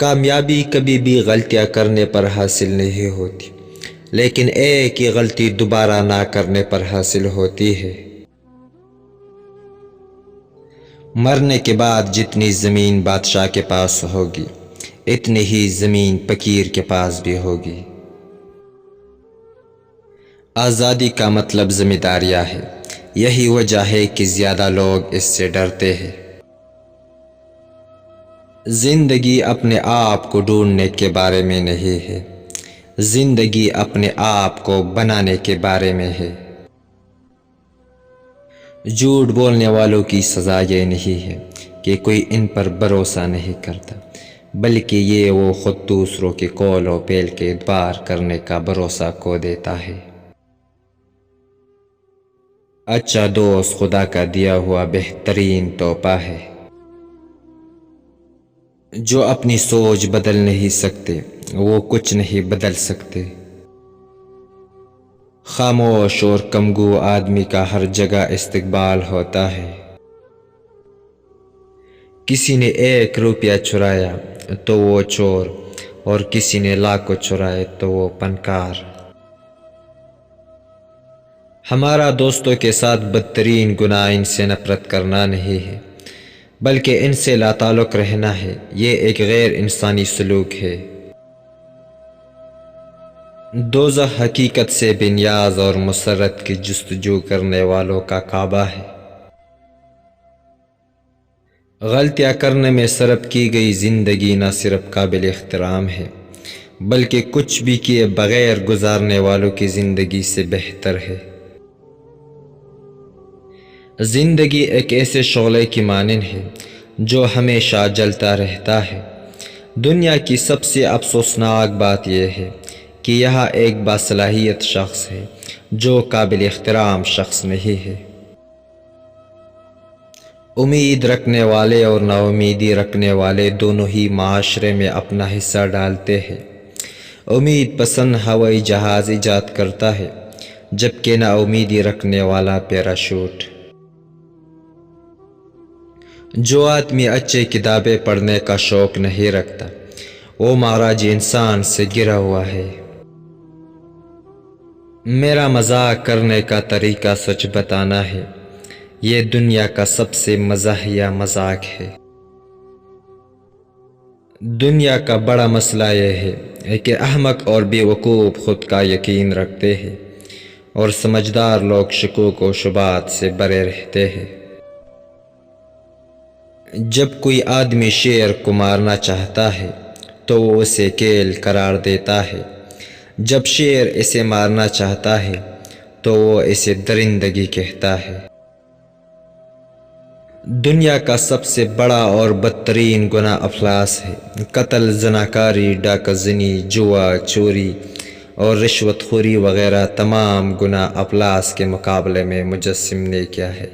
کامیابی کبھی بھی غلطیاں کرنے پر حاصل نہیں ہوتی، لیکن ایک ہی غلطی دوبارہ نہ کرنے پر حاصل ہوتی ہے۔ مرنے کے بعد جتنی زمین بادشاہ کے پاس ہوگی، اتنی ہی زمین فقیر کے پاس بھی ہوگی۔ آزادی کا مطلب ذمہ داریاں ہے، یہی وجہ ہے کہ زیادہ لوگ اس سے ڈرتے ہیں۔ زندگی اپنے آپ کو ڈھونڈنے کے بارے میں نہیں ہے، زندگی اپنے آپ کو بنانے کے بارے میں ہے۔ جھوٹ بولنے والوں کی سزا یہ نہیں ہے کہ کوئی ان پر بھروسہ نہیں کرتا، بلکہ یہ وہ خود دوسروں کے قول و فعل کے اعتبار کرنے کا بھروسہ کھو دیتا ہے۔ اچھا دوست خدا کا دیا ہوا بہترین تحفہ ہے۔ جو اپنی سوچ بدل نہیں سکتے وہ کچھ نہیں بدل سکتے۔ خاموش اور کمگو آدمی کا ہر جگہ استقبال ہوتا ہے۔ کسی نے 1 روپیہ چرایا تو وہ چور، اور کسی نے لاکھوں چرائے تو وہ فنکار۔ ہمارا دوستوں کے ساتھ بدترین گناہ ان سے نفرت کرنا نہیں ہے، بلکہ ان سے لا تعلق رہنا ہے۔ یہ ایک غیر انسانی سلوک ہے۔ دوزخ حقیقت سے بے نیاز اور مسرت کی جستجو کرنے والوں کا کعبہ ہے۔ غلطیاں کرنے میں صرف کی گئی زندگی نہ صرف قابل احترام ہے، بلکہ کچھ بھی کیے بغیر گزارنے والوں کی زندگی سے بہتر ہے۔ زندگی ایک ایسے شعلے کی مانند ہے جو ہمیشہ جلتا رہتا ہے۔ دنیا کی سب سے افسوسناک بات یہ ہے کہ یہاں ایک باصلاحیت شخص ہے جو قابل احترام شخص نہیں ہے۔ امید رکھنے والے اور نا امیدی رکھنے والے دونوں ہی معاشرے میں اپنا حصہ ڈالتے ہیں۔ امید پسند ہوائی جہاز ایجاد کرتا ہے، جبکہ نا امیدی رکھنے والا پیراشوٹ۔ جو آدمی اچھی کتابیں پڑھنے کا شوق نہیں رکھتا، وہ معراج انسان سے گرا ہوا ہے۔ میرا مذاق کرنے کا طریقہ سچ بتانا ہے، یہ دنیا کا سب سے مزاحیہ مذاق ہے۔ دنیا کا بڑا مسئلہ یہ ہے کہ احمق اور بے وقوف خود کا یقین رکھتے ہیں، اور سمجھدار لوگ شکوک و شبہات سے بھرے رہتے ہیں۔ جب کوئی آدمی شیر کو مارنا چاہتا ہے تو وہ اسے کیل قرار دیتا ہے، جب شیر اسے مارنا چاہتا ہے تو وہ اسے درندگی کہتا ہے۔ دنیا کا سب سے بڑا اور بدترین گناہ افلاس ہے۔ قتل، زناکاری، ڈاکہ زنی، جوا، چوری اور رشوت خوری وغیرہ تمام گناہ افلاس کے مقابلے میں مجسم نے کیا ہے۔